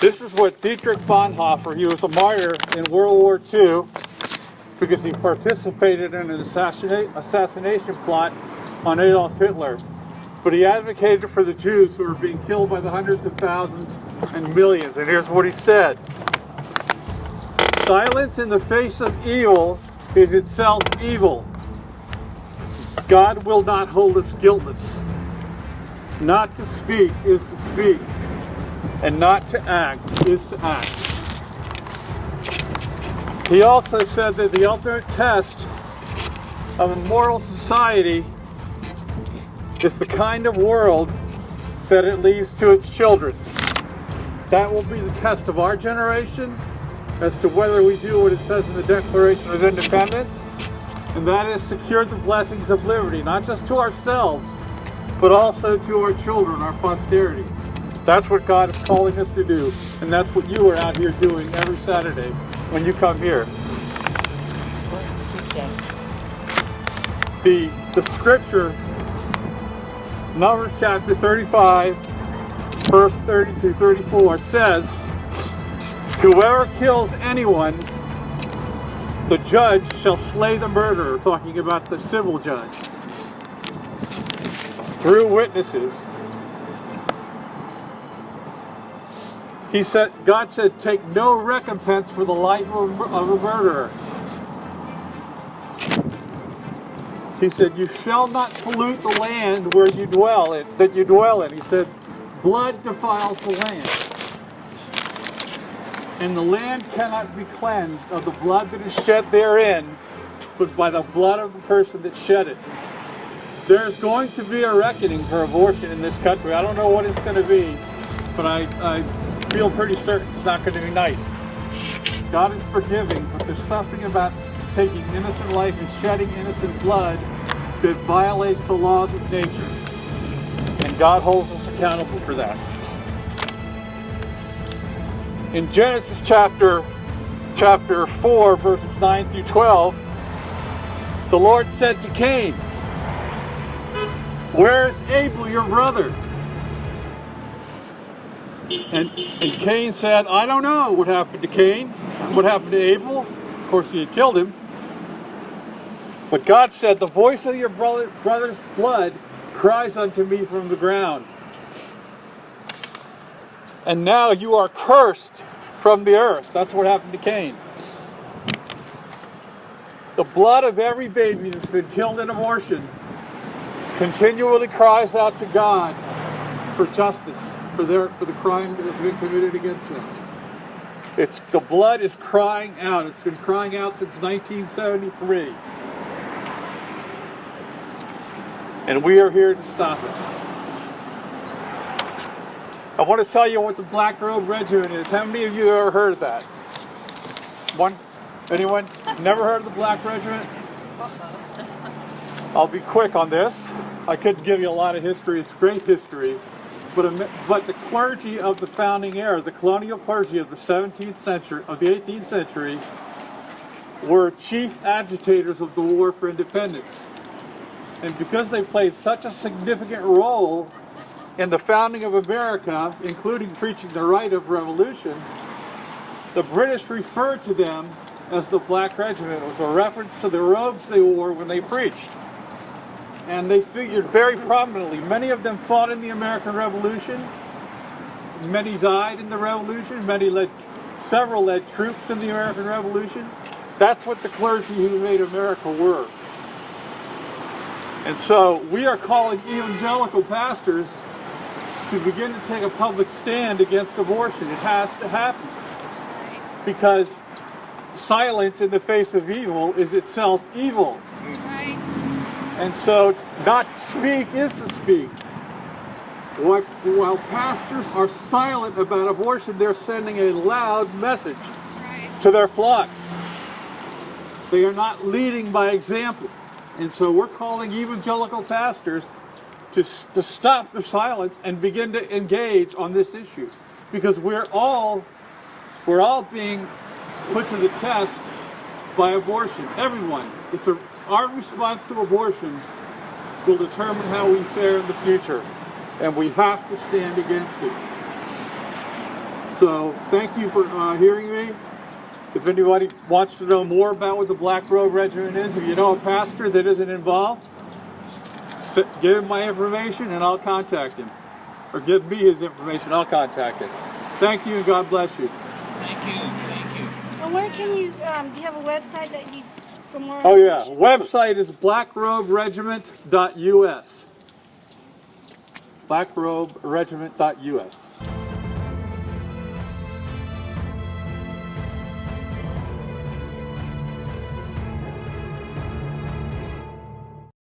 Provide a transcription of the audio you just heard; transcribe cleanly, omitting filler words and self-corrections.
This is what Dietrich Bonhoeffer, he was a martyr in World War II because he participated in an assassination plot on Adolf Hitler. But he advocated for the Jews who were being killed by the hundreds of thousands and millions. And here's what he said: silence in the face of evil is itself evil. God will not hold us guiltless. Not to speak is to speak, and not to act is to act. He also said that the ultimate test of a moral society is the kind of world that it leaves to its children. That will be the test of our generation as to whether we do what it says in the Declaration of Independence, and that is secure the blessings of liberty, not just to ourselves, but also to our children, our posterity. That's what God is calling us to do, and that's what you are out here doing every Saturday when you come here. The scripture, Numbers chapter 35, verse 30 through 34, says, whoever kills anyone, the judge shall slay the murderer, talking about the civil judge, through witnesses. He said, God said, take no recompense for the life of a murderer. He said, you shall not pollute the land where you dwell in. He said, blood defiles the land. And the land cannot be cleansed of the blood that is shed therein, but by the blood of the person that shed it. There's going to be a reckoning for abortion in this country. I don't know what it's going to be, but I feel pretty certain it's not going to be nice. God is forgiving, but there's something about taking innocent life and shedding innocent blood that violates the laws of nature. And God holds us accountable for that. In Genesis chapter 4, verses 9 through 12, the Lord said to Cain, where is Abel, your brother? And Cain said, I don't know what happened to Cain, what happened to Abel. Of course, he had killed him. But God said, the voice of your brother's blood cries unto me from the ground. And now you are cursed from the earth. That's what happened to Cain. The blood of every baby that's been killed in abortion continually cries out to God for justice, for the crime that has been committed against them. The blood is crying out. It's been crying out since 1973. And we are here to stop it. I want to tell you what the Black Robe Regiment is. How many of you have ever heard of that? One? Anyone? Never heard of the Black Regiment? I'll be quick on this. I couldn't give you a lot of history. It's great history. But the clergy of the founding era, the colonial clergy of the 17th century, of the 18th century, were chief agitators of the war for independence. And because they played such a significant role in the founding of America, including preaching the right of revolution, the British referred to them as the Black Regiment. It was a reference to the robes they wore when they preached. And they figured very prominently. Many of them fought in the American Revolution. Many died in the Revolution. Several led troops in the American Revolution. That's what the clergy who made America were. And so we are calling evangelical pastors to begin to take a public stand against abortion. It has to happen. Because silence in the face of evil is itself evil. That's right. And so not to speak is to speak. While pastors are silent about abortion, they're sending a loud message to their flocks. They are not leading by example. And so we're calling evangelical pastors to stop their silence and begin to engage on this issue. Because we're all being put to the test by abortion. Everyone. Our response to abortion will determine how we fare in the future. And we have to stand against it. So thank you for hearing me. If anybody wants to know more about what the Black Robe Regiment is, if you know a pastor that isn't involved, give him my information and I'll contact him. Or give me his information, I'll contact him. Thank you and God bless you. Thank you, thank you. Well, where can you, do you have a website that you, for more Oh yeah, information? website is blackroberegiment.us. blackroberegiment.us.